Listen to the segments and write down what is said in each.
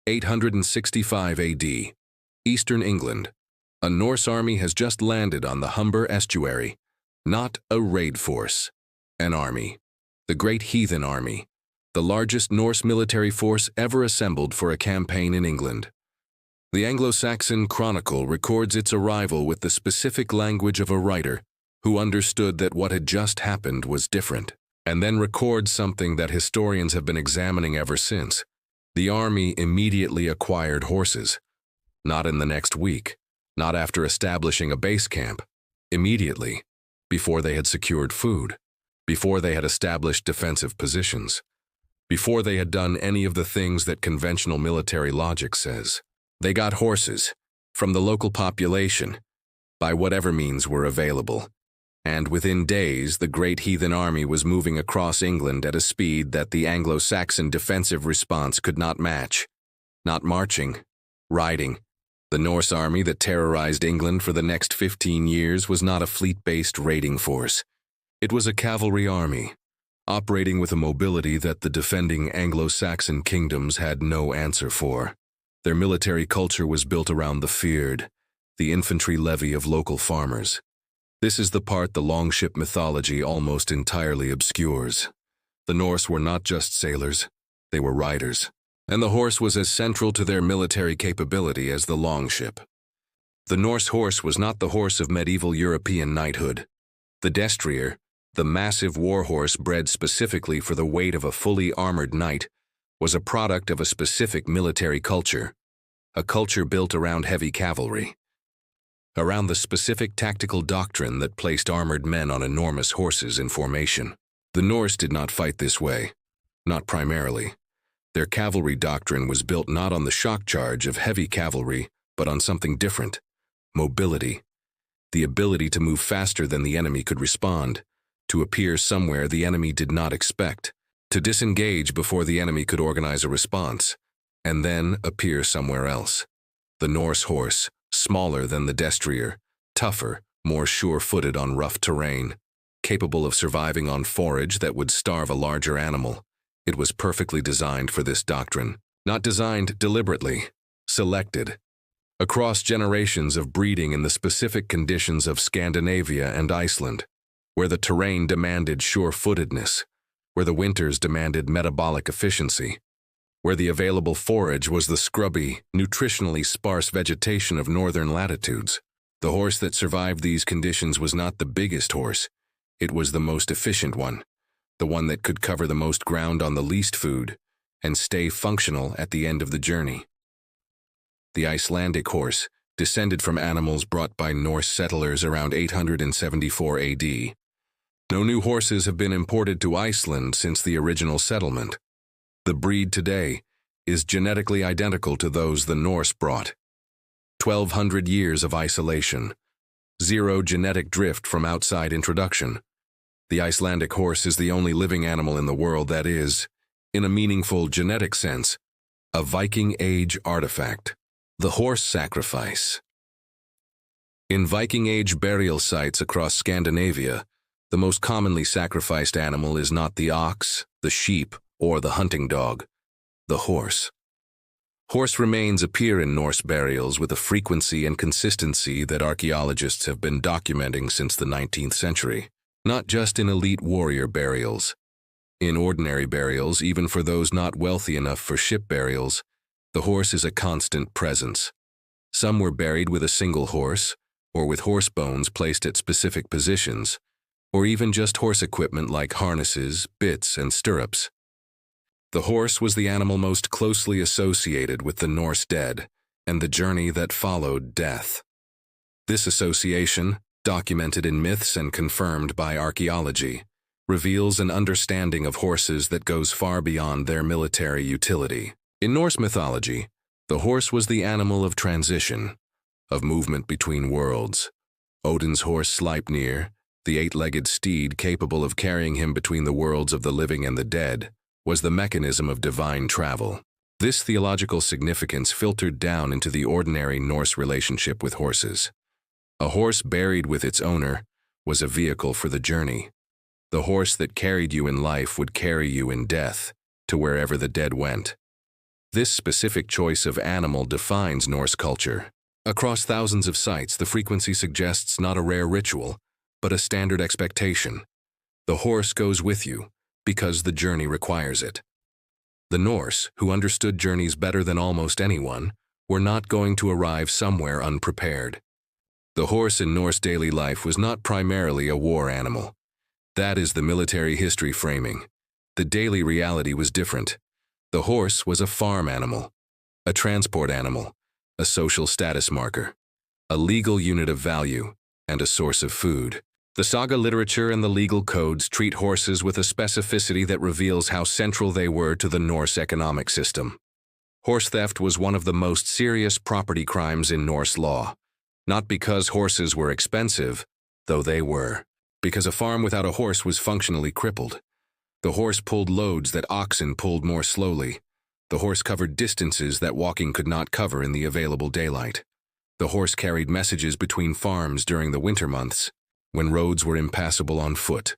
865 AD, Eastern England. A Norse army has just landed on the Humber estuary. Not a raid force. An army. The Great Heathen Army. The largest Norse military force ever assembled for a campaign in England. The Anglo-Saxon Chronicle records its arrival with the specific language of a writer who understood that what had just happened was different, and then records something that historians have been examining ever since. The army immediately acquired horses. Not in the next week, not after establishing a base camp. Immediately, before they had secured food, before they had established defensive positions, before they had done any of the things that conventional military logic says. They got horses from the local population by whatever means were available. And within days, the Great Heathen Army was moving across England at a speed that the Anglo-Saxon defensive response could not match. Not marching, riding. The Norse army that terrorized England for the next 15 years was not a fleet-based raiding force. It was a cavalry army, operating with a mobility that the defending Anglo-Saxon kingdoms had no answer for. Their military culture was built around the fjord, the infantry levy of local farmers. This is the part the longship mythology almost entirely obscures. The Norse were not just sailors, they were riders, and the horse was as central to their military capability as the longship. The Norse horse was not the horse of medieval European knighthood. The destrier, the massive warhorse bred specifically for the weight of a fully armored knight, was a product of a specific military culture, a culture built around heavy cavalry, around the specific tactical doctrine that placed armored men on enormous horses in formation. The Norse did not fight this way, not primarily. Their cavalry doctrine was built not on the shock charge of heavy cavalry, but on something different: mobility, the ability to move faster than the enemy could respond, to appear somewhere the enemy did not expect, to disengage before the enemy could organize a response, and then appear somewhere else. The Norse horse, smaller than the destrier, tougher, more sure-footed on rough terrain, capable of surviving on forage that would starve a larger animal. It was perfectly designed for this doctrine, not designed deliberately, selected. Across generations of breeding in the specific conditions of Scandinavia and Iceland, where the terrain demanded sure-footedness, where the winters demanded metabolic efficiency, where the available forage was the scrubby, nutritionally sparse vegetation of northern latitudes. The horse that survived these conditions was not the biggest horse, it was the most efficient one, the one that could cover the most ground on the least food and stay functional at the end of the journey. The Icelandic horse, descended from animals brought by Norse settlers around 874 AD. No new horses have been imported to Iceland since the original settlement. The breed today is genetically identical to those the Norse brought. 1,200 years of isolation. Zero genetic drift from outside introduction. The Icelandic horse is the only living animal in the world that is, in a meaningful genetic sense, a Viking Age artifact. The horse sacrifice. In Viking Age burial sites across Scandinavia, the most commonly sacrificed animal is not the ox, the sheep, or the hunting dog, the horse. Horse remains appear in Norse burials with a frequency and consistency that archaeologists have been documenting since the 19th century, not just in elite warrior burials. In ordinary burials, even for those not wealthy enough for ship burials, the horse is a constant presence. Some were buried with a single horse, or with horse bones placed at specific positions, or even just horse equipment like harnesses, bits, and stirrups. The horse was the animal most closely associated with the Norse dead and the journey that followed death. This association, documented in myths and confirmed by archaeology, reveals an understanding of horses that goes far beyond their military utility. In Norse mythology, the horse was the animal of transition, of movement between worlds. Odin's horse Sleipnir, the eight-legged steed capable of carrying him between the worlds of the living and the dead, was the mechanism of divine travel. This theological significance filtered down into the ordinary Norse relationship with horses. A horse buried with its owner was a vehicle for the journey. The horse that carried you in life would carry you in death, to wherever the dead went. This specific choice of animal defines Norse culture. Across thousands of sites, the frequency suggests not a rare ritual, but a standard expectation. The horse goes with you because the journey requires it. The Norse, who understood journeys better than almost anyone, were not going to arrive somewhere unprepared. The horse in Norse daily life was not primarily a war animal. That is the military history framing. The daily reality was different. The horse was a farm animal, a transport animal, a social status marker, a legal unit of value, and a source of food. The saga literature and the legal codes treat horses with a specificity that reveals how central they were to the Norse economic system. Horse theft was one of the most serious property crimes in Norse law, not because horses were expensive, though they were, because a farm without a horse was functionally crippled. The horse pulled loads that oxen pulled more slowly. The horse covered distances that walking could not cover in the available daylight. The horse carried messages between farms during the winter months, when roads were impassable on foot.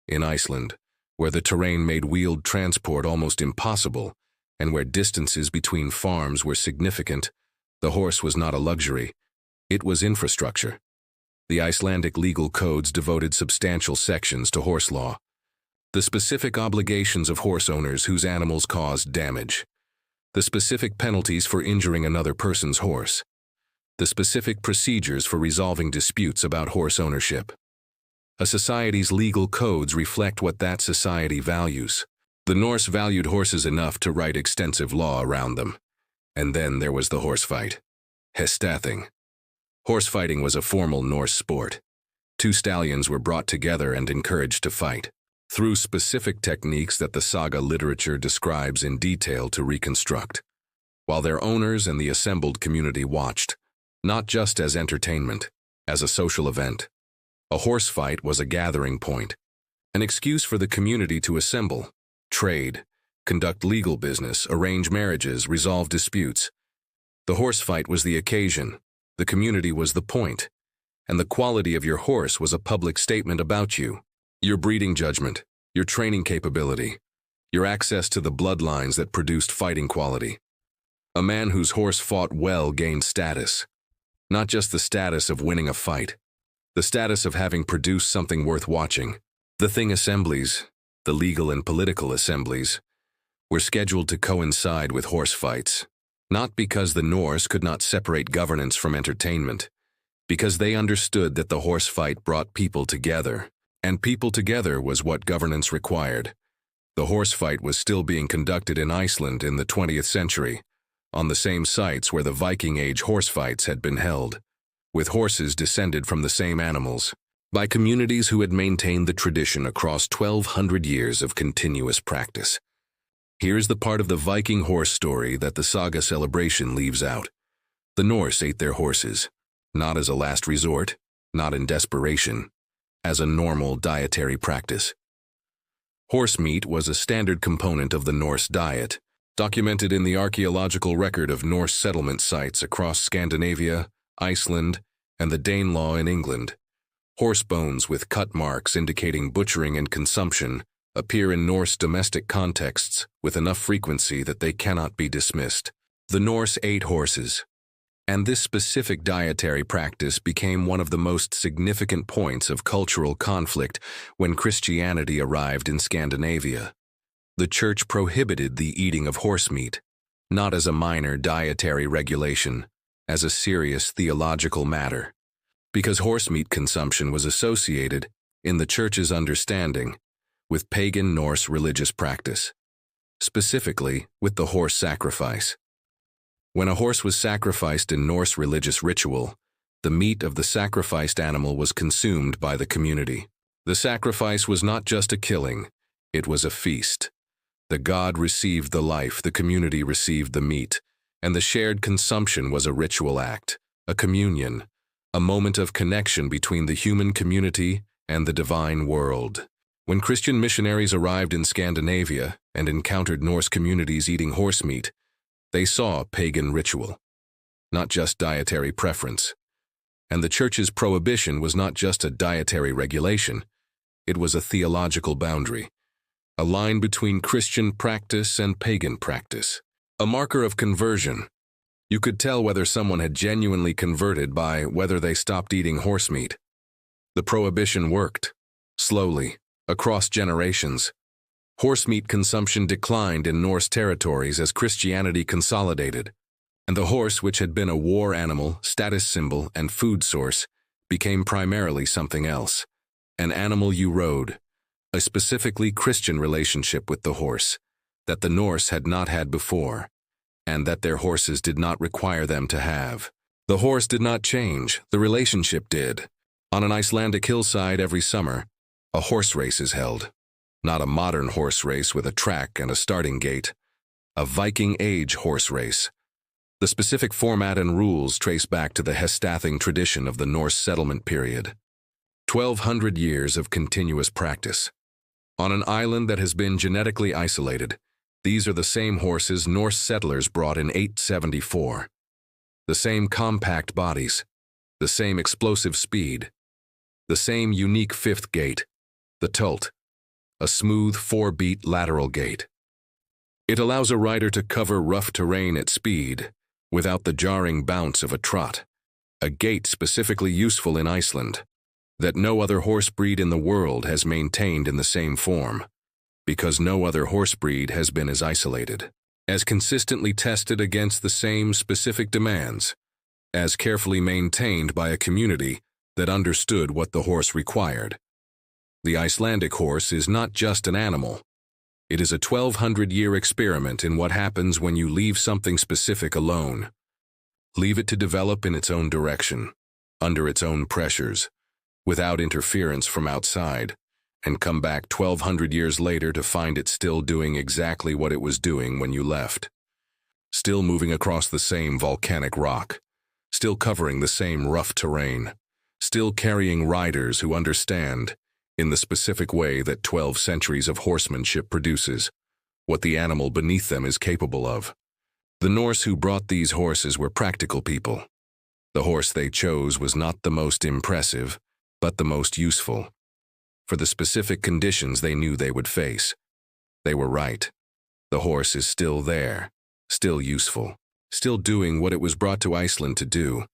In Iceland, where the terrain made wheeled transport almost impossible, and where distances between farms were significant, the horse was not a luxury. It was infrastructure. The Icelandic legal codes devoted substantial sections to horse law. The specific obligations of horse owners whose animals caused damage. The specific penalties for injuring another person's horse. The specific procedures for resolving disputes about horse ownership. A society's legal codes reflect what that society values. The Norse valued horses enough to write extensive law around them. And then there was the horse fight. Hestathing. Horse fighting was a formal Norse sport. Two stallions were brought together and encouraged to fight, through specific techniques that the saga literature describes in detail to reconstruct, while their owners and the assembled community watched, not just as entertainment, as a social event. A horse fight was a gathering point, an excuse for the community to assemble, trade, conduct legal business, arrange marriages, resolve disputes. The horse fight was the occasion, the community was the point, and the quality of your horse was a public statement about you, your breeding judgment, your training capability, your access to the bloodlines that produced fighting quality. A man whose horse fought well gained status. Not just the status of winning a fight, the status of having produced something worth watching. The thing assemblies, the legal and political assemblies, were scheduled to coincide with horse fights, not because the Norse could not separate governance from entertainment, because they understood that the horse fight brought people together, and people together was what governance required. The horse fight was still being conducted in Iceland in the 20th century, on the same sites where the Viking Age horse fights had been held, with horses descended from the same animals, by communities who had maintained the tradition across 1,200 years of continuous practice. Here's the part of the Viking horse story that the saga celebration leaves out. The Norse ate their horses, not as a last resort, not in desperation, as a normal dietary practice. Horse meat was a standard component of the Norse diet, documented in the archaeological record of Norse settlement sites across Scandinavia, Iceland, and the Danelaw in England. Horse bones with cut marks indicating butchering and consumption appear in Norse domestic contexts with enough frequency that they cannot be dismissed. The Norse ate horses, and this specific dietary practice became one of the most significant points of cultural conflict when Christianity arrived in Scandinavia. The church prohibited the eating of horse meat, not as a minor dietary regulation, as a serious theological matter, because horse meat consumption was associated, in the church's understanding, with pagan Norse religious practice, specifically with the horse sacrifice. When a horse was sacrificed in Norse religious ritual, the meat of the sacrificed animal was consumed by the community. The sacrifice was not just a killing, it was a feast. The god received the life, the community received the meat, and the shared consumption was a ritual act, a communion, a moment of connection between the human community and the divine world. When Christian missionaries arrived in Scandinavia and encountered Norse communities eating horse meat, they saw pagan ritual, not just dietary preference. And the church's prohibition was not just a dietary regulation, it was a theological boundary, a line between Christian practice and pagan practice. A marker of conversion. You could tell whether someone had genuinely converted by whether they stopped eating horse meat. The prohibition worked. Slowly, across generations. Horse meat consumption declined in Norse territories as Christianity consolidated, and the horse, which had been a war animal, status symbol, and food source, became primarily something else. An animal you rode, a specifically Christian relationship with the horse that the Norse had not had before, and that their horses did not require them to have. The horse did not change, the relationship did. On an Icelandic hillside every summer, a horse race is held. Not a modern horse race with a track and a starting gate. A Viking Age horse race. The specific format and rules trace back to the Hestathing tradition of the Norse settlement period. 1,200 years of continuous practice. On an island that has been genetically isolated, these are the same horses Norse settlers brought in 874. The same compact bodies, the same explosive speed, the same unique fifth gait, the tolt, a smooth 4-beat lateral gait. It allows a rider to cover rough terrain at speed without the jarring bounce of a trot, a gait specifically useful in Iceland that no other horse breed in the world has maintained in the same form, because no other horse breed has been as isolated, as consistently tested against the same specific demands, as carefully maintained by a community that understood what the horse required. The Icelandic horse is not just an animal. It is a 1,200-year experiment in what happens when you leave something specific alone. Leave it to develop in its own direction, under its own pressures, without interference from outside, and come back 1,200 years later to find it still doing exactly what it was doing when you left. Still moving across the same volcanic rock, still covering the same rough terrain, still carrying riders who understand, in the specific way that 12 centuries of horsemanship produces, what the animal beneath them is capable of. The Norse who brought these horses were practical people. The horse they chose was not the most impressive, but the most useful. For the specific conditions they knew they would face. They were right. The horse is still there, still useful, still doing what it was brought to Iceland to do.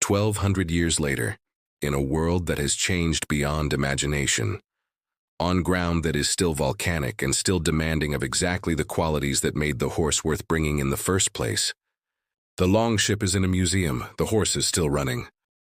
1,200 years later, in a world that has changed beyond imagination, on ground that is still volcanic and still demanding of exactly the qualities that made the horse worth bringing in the first place. The longship is in a museum, the horse is still running.